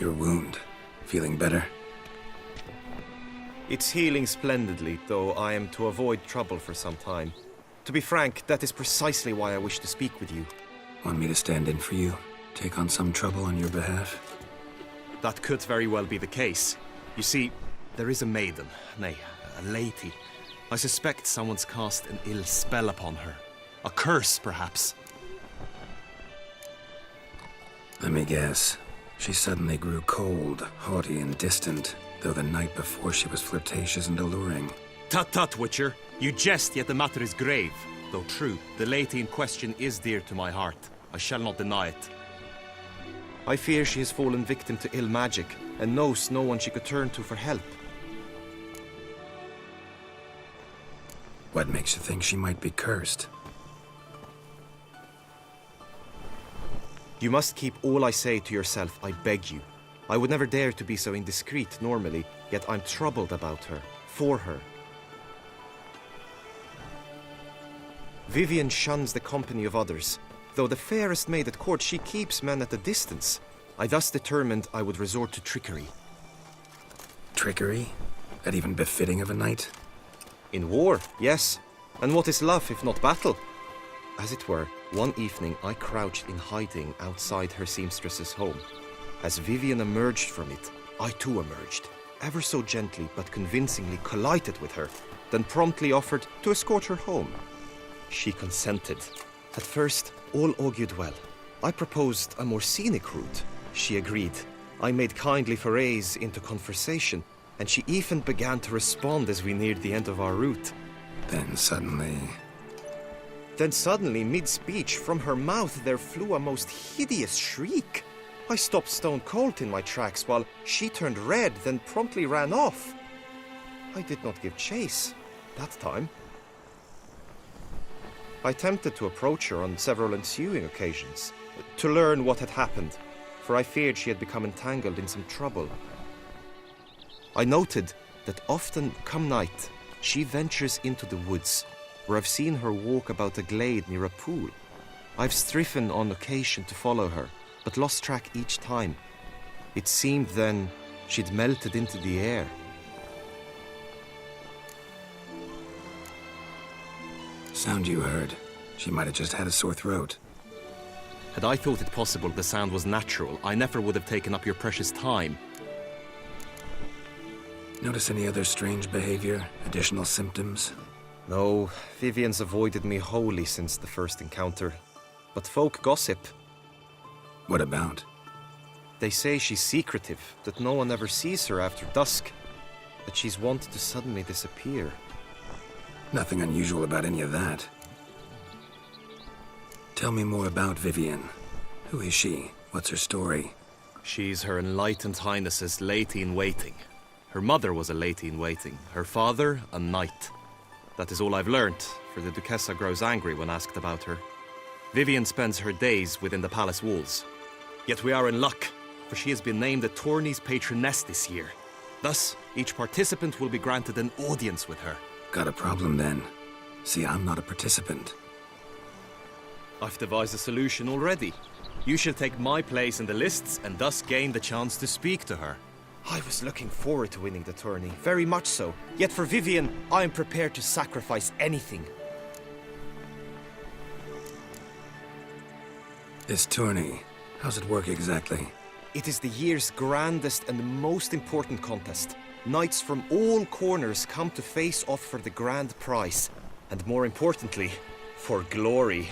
Your wound. Feeling better? It's healing splendidly, though I am to avoid trouble for some time. To be frank, that is precisely why I wish to speak with you. Want me to stand in for you? Take on some trouble on your behalf? That could very well be the case. You see, there is a maiden, nay, a lady. I suspect someone's cast an ill spell upon her. A curse, perhaps. Let me guess. She suddenly grew cold, haughty, and distant, though the night before she was flirtatious and alluring. Tut tut, Witcher. You jest, yet the matter is grave. Though true, the lady in question is dear to my heart. I shall not deny it. I fear she has fallen victim to ill magic, and knows no one she could turn to for help. What makes you think she might be cursed? You must keep all I say to yourself, I beg you. I would never dare to be so indiscreet normally, yet I'm troubled about her, for her. Vivian shuns the company of others. Though the fairest maid at court, she keeps men at a distance. I thus determined I would resort to trickery. Trickery? That even befitting of a knight? In war, yes. And what is love if not battle? As it were, one evening I crouched in hiding outside her seamstress's home. As Vivian emerged from it, I too emerged, ever so gently but convincingly collided with her, then promptly offered to escort her home. She consented. At first, all augured well. I proposed a more scenic route. She agreed. I made kindly forays into conversation, and she even began to respond as we neared the end of our route. Then suddenly, mid-speech, from her mouth there flew a most hideous shriek. I stopped stone cold in my tracks while she turned red, then promptly ran off. I did not give chase, that time. I attempted to approach her on several ensuing occasions, to learn what had happened, for I feared she had become entangled in some trouble. I noted that often, come night, she ventures into the woods, where I've seen her walk about a glade near a pool. I've striven on occasion to follow her, but lost track each time. It seemed then she'd melted into the air. sound you heard. She might have just had a sore throat. Had I thought it possible the sound was natural, I never would have taken up your precious time. Notice any other strange behavior? Additional symptoms? No, Vivian's avoided me wholly since the first encounter. But folk gossip. What about? They say she's secretive, that no one ever sees her after dusk, that she's wont to suddenly disappear. Nothing unusual about any of that. Tell me more about Vivian. Who is she? What's her story? She's Her Enlightened Highness's lady-in-waiting. Her mother was a lady-in-waiting, her father a knight. That is all I've learnt, for the Duchessa grows angry when asked about her. Vivian spends her days within the palace walls. Yet we are in luck, for she has been named the tourney's patroness this year. Thus, each participant will be granted an audience with her. Got a problem then. See, I'm not a participant. I've devised a solution already. You shall take my place in the lists and thus gain the chance to speak to her. I was looking forward to winning the tourney, very much so. Yet for Vivian, I am prepared to sacrifice anything. This tourney, how's it work exactly? It is the year's grandest and most important contest. Knights from all corners come to face off for the grand prize. And more importantly, for glory.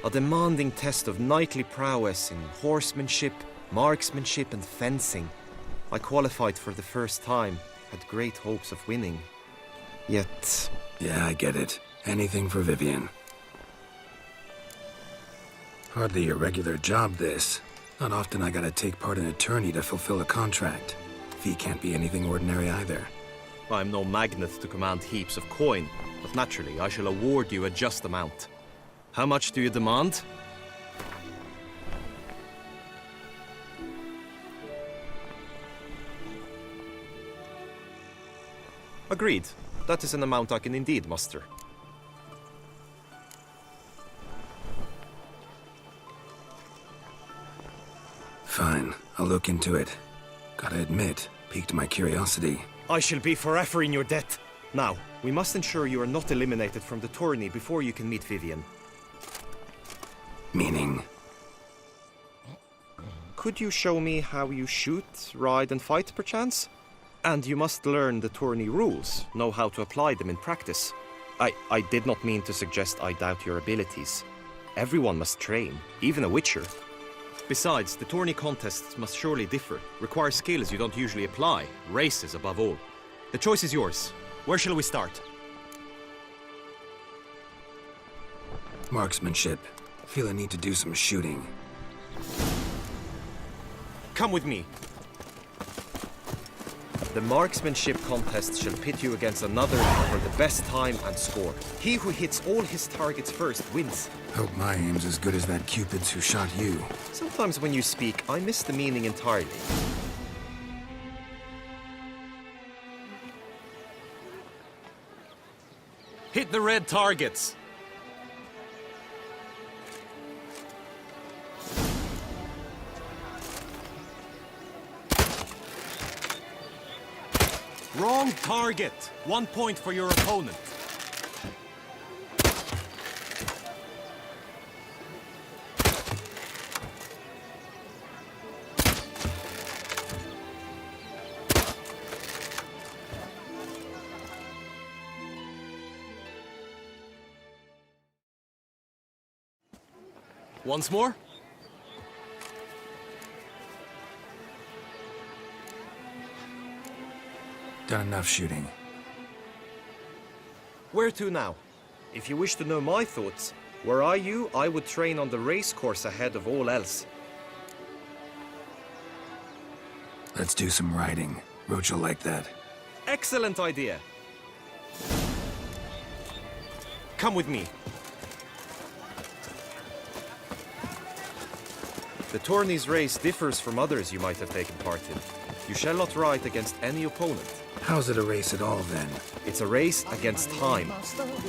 A demanding test of knightly prowess in horsemanship, marksmanship and fencing. I qualified for the first time, had great hopes of winning. Yet... Yeah, I get it. Anything for Vivian. Hardly a regular job, this. Not often I gotta take part in a tourney to fulfill a contract. Fee can't be anything ordinary either. I'm no magnet to command heaps of coin, but naturally I shall award you a just amount. How much do you demand? Agreed. That is an amount I can indeed muster. Fine, I'll look into it. Gotta admit, piqued my curiosity. I shall be forever in your debt. Now, we must ensure you are not eliminated from the tourney before you can meet Vivian. Meaning? Could you show me how you shoot, ride and fight, perchance? And you must learn the tourney rules, know how to apply them in practice. I did not mean to suggest I doubt your abilities. Everyone must train, even a witcher. Besides, the tourney contests must surely differ, require skills you don't usually apply, races above all. The choice is yours. Where shall we start? Marksmanship. Feel I need to do some shooting. Come with me. The marksmanship contest shall pit you against another for the best time and score. He who hits all his targets first wins. Hope my aim's as good as that Cupid's who shot you. Sometimes when you speak, I miss the meaning entirely. Hit the red targets! Wrong target! 1 point for your opponent. Once more? Done enough shooting. Where to now? If you wish to know my thoughts, were I you, I would train on the race course ahead of all else. Let's do some riding. Roach will like that. Excellent idea. Come with me. The tourney's race differs from others you might have taken part in. You shall not ride against any opponent. How's it a race at all, then? It's a race against time.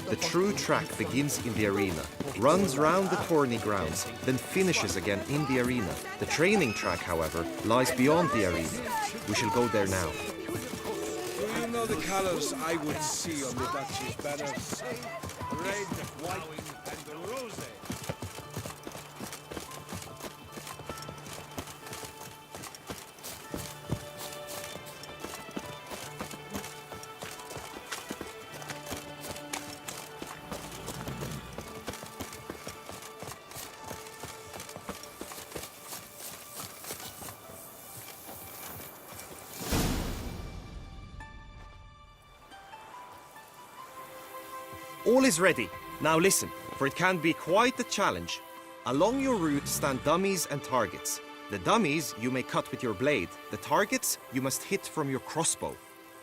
The true track begins in the arena, runs round the tourney grounds, then finishes again in the arena. The training track, however, lies beyond the arena. We shall go there now. Do you know the colors I would see on the Duchy's banners? Red, white, and rose. All is ready. Now listen, for it can be quite a challenge. Along your route stand dummies and targets. The dummies you may cut with your blade. The targets you must hit from your crossbow.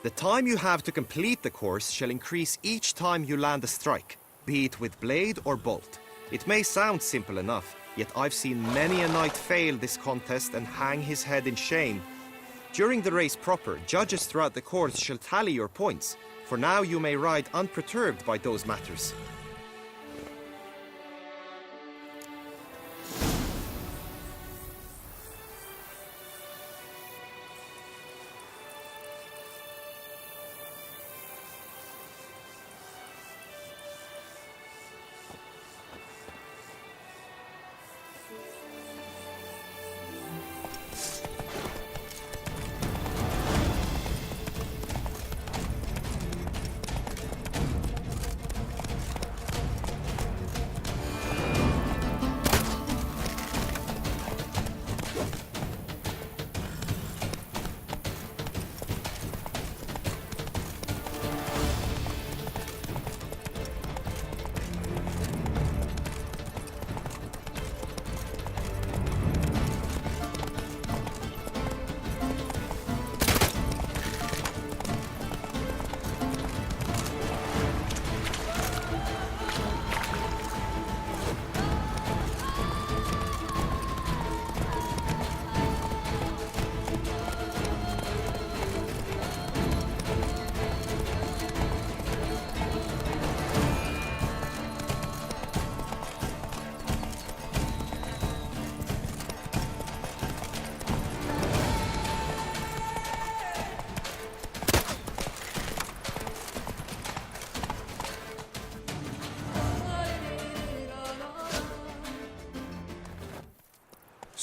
The time you have to complete the course shall increase each time you land a strike, be it with blade or bolt. It may sound simple enough, yet I've seen many a knight fail this contest and hang his head in shame. During the race proper, judges throughout the course shall tally your points. For now you may ride unperturbed by those matters.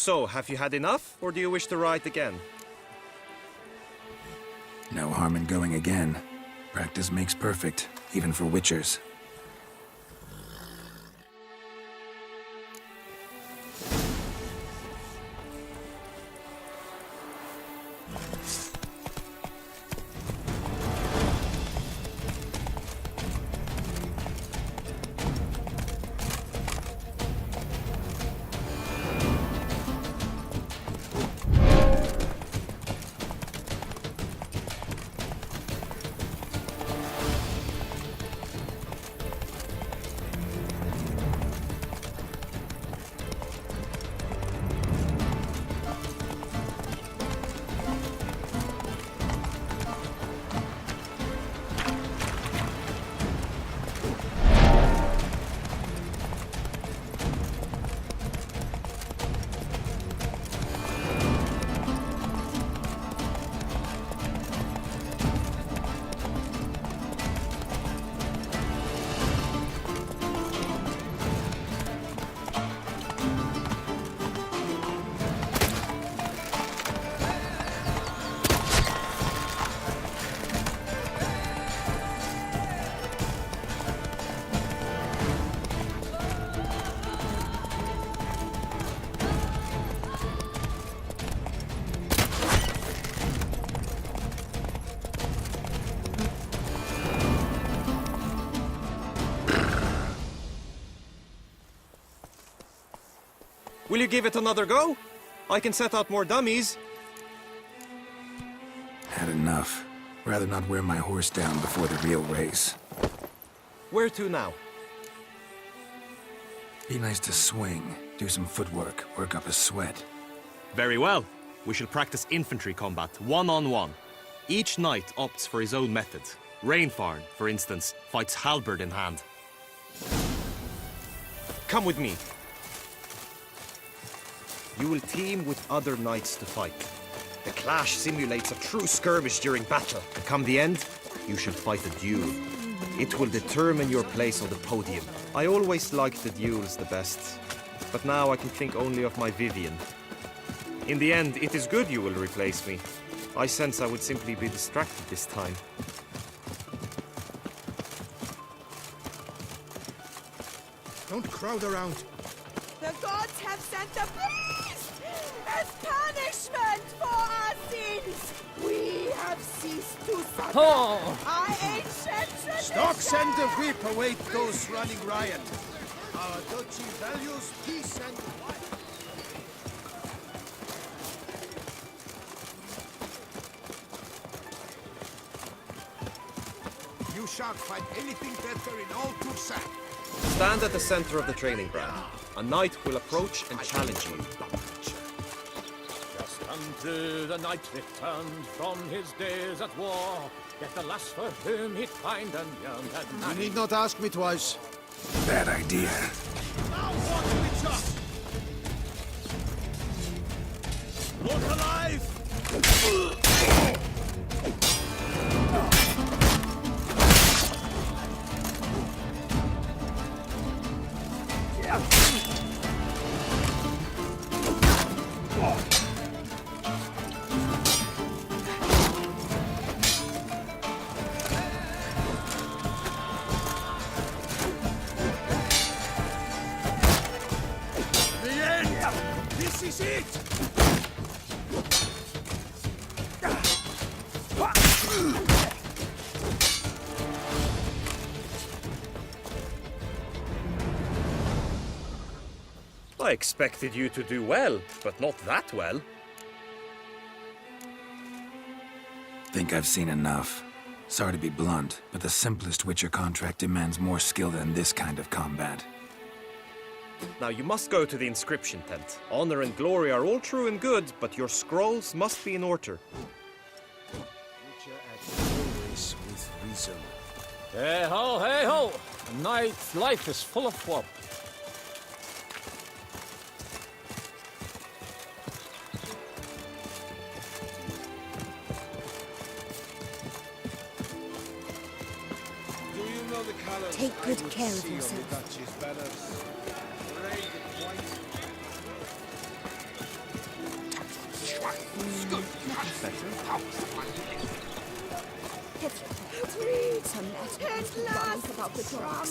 So, have you had enough, or do you wish to ride again? No harm in going again. Practice makes perfect, even for witchers. Will you give it another go? I can set out more dummies. Had enough. Rather not wear my horse down before the real race. Where to now? Be nice to swing, do some footwork, work up a sweat. Very well. We shall practice infantry combat, one-on-one. Each knight opts for his own method. Rainfarn, for instance, fights halberd in hand. Come with me. You will team with other knights to fight. The clash simulates a true skirmish during battle. And come the end, you shall fight a duel. It will determine your place on the podium. I always liked the duels the best, but now I can think only of my Vivian. In the end, it is good you will replace me. I sense I would simply be distracted this time. Don't crowd around. The gods have sent a priest as punishment for our sins. We have ceased to suffer our ancient tradition. Stocks and the whip await those running riot. Our duchy values peace and quiet. You shan't find anything better in all Toussaint. Stand at the center of the training ground. A knight will approach and challenge you. Just until the knight returned from his days at war, yet the lass for whom he'd find and young and You married. need not ask me twice. Bad idea. Now what will it just? Look alive! This is it! I expected you to do well, but not that well. Think I've seen enough. Sorry to be blunt, but the simplest Witcher contract demands more skill than this kind of combat. Now you must go to the inscription tent. Honor and glory are all true and good, but your scrolls must be in order. Witcher acts always with reason. Hey ho, hey ho! A knight's life is full of woe. Do you know the colors Take good I would care of see on the yourself. Duchess' banners? Red, white. Read his last about the Trump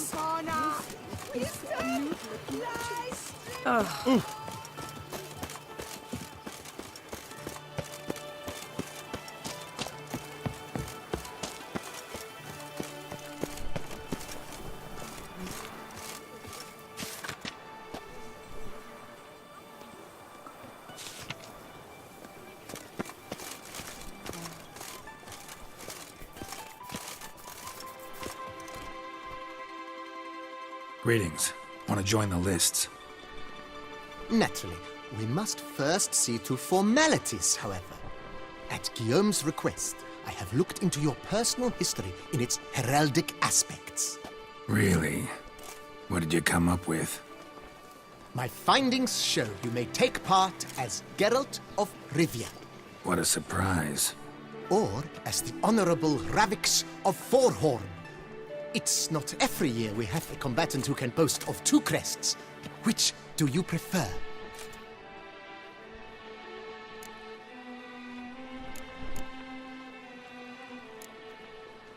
Greetings. Want to join the lists? Naturally, we must first see to formalities, however. At Guillaume's request, I have looked into your personal history in its heraldic aspects. Really? What did you come up with? My findings show you may take part as Geralt of Rivia, What a surprise. or as the Honorable Ravix of Forhorn. It's not every year we have a combatant who can boast of 2 crests. Which do you prefer?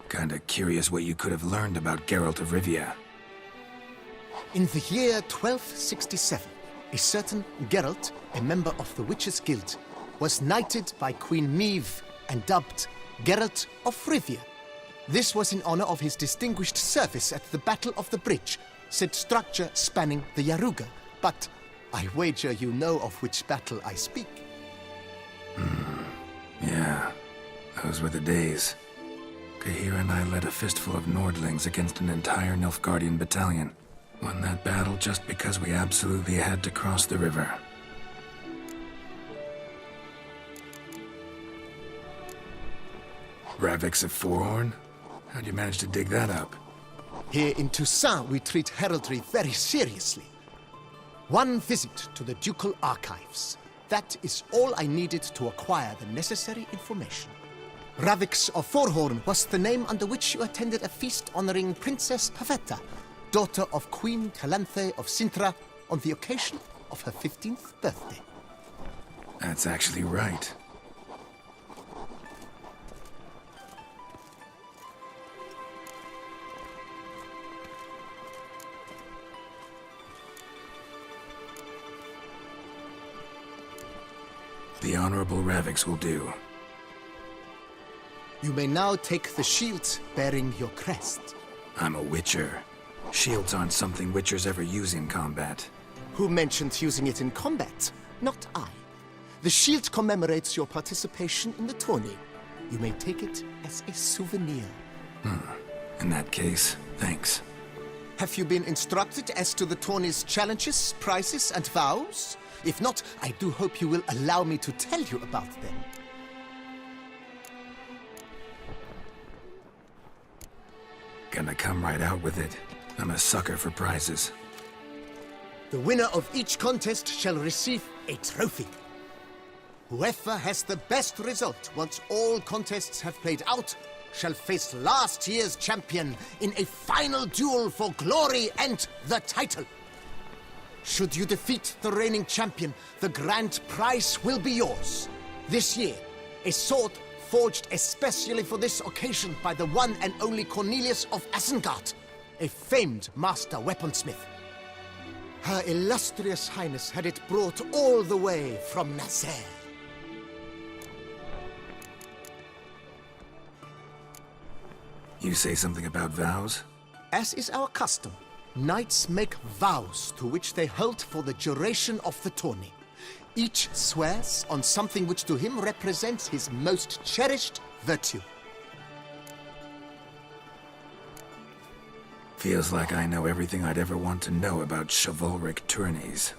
Kinda curious what you could have learned about Geralt of Rivia. In the year 1267, a certain Geralt, a member of the Witches' Guild, was knighted by Queen Meve and dubbed Geralt of Rivia. This was in honor of his distinguished service at the Battle of the Bridge, said structure spanning the Yaruga. But I wager you know of which battle I speak. Yeah, those were the days. Kahir and I led a fistful of Nordlings against an entire Nilfgaardian battalion. Won that battle just because we absolutely had to cross the river. Ravix of Forhorn? How'd you manage to dig that up? Here in Toussaint, we treat heraldry very seriously. One visit to the Ducal Archives. That is all I needed to acquire the necessary information. Ravix of Forhorn was the name under which you attended a feast honoring Princess Pavetta, daughter of Queen Calanthe of Sintra, on the occasion of her 15th birthday. That's actually right. The Honorable Ravix will do. You may now take the shield bearing your crest. I'm a Witcher. Shields aren't something Witchers ever use in combat. Who mentioned using it in combat? Not I. The shield commemorates your participation in the tourney. You may take it as a souvenir. In that case, thanks. Have you been instructed as to the tourney's challenges, prizes, and vows? If not, I do hope you will allow me to tell you about them. Gonna come right out with it. I'm a sucker for prizes. The winner of each contest shall receive a trophy. Whoever has the best result once all contests have played out shall face last year's champion in a final duel for glory and the title. Should you defeat the reigning champion, the grand prize will be yours. This year, a sword forged especially for this occasion by the one and only Cornelius of Isengard, a famed master weaponsmith. Her illustrious highness had it brought all the way from Nazaire. You say something about vows? As is our custom, knights make vows to which they hold for the duration of the tourney. Each swears on something which to him represents his most cherished virtue. Feels like I know everything I'd ever want to know about chivalric tourneys.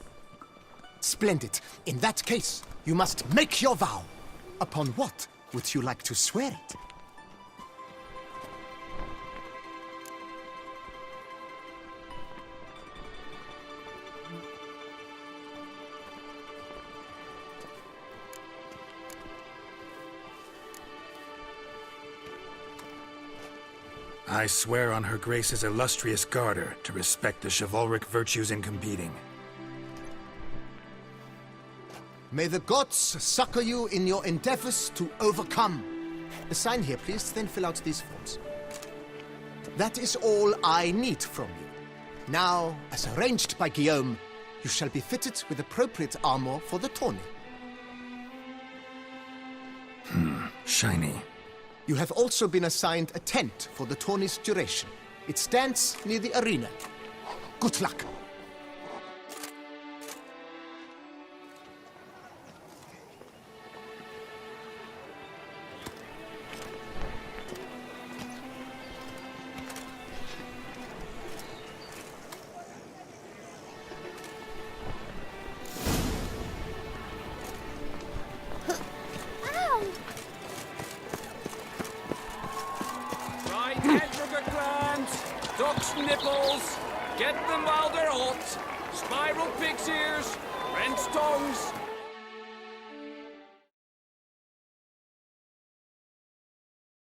Splendid. In that case, you must make your vow. Upon what would you like to swear it? I swear on Her Grace's illustrious garter to respect the chivalric virtues in competing. May the gods succor you in your endeavors to overcome. Sign here, please, then fill out these forms. That is all I need from you. Now, as arranged by Guillaume, you shall be fitted with appropriate armor for the tourney. Shiny. You have also been assigned a tent for the tourney's duration. It stands near the arena. Good luck. Right, hamburger glands, duck's nipples, get them while they're hot, spiral pig's ears, French tongues,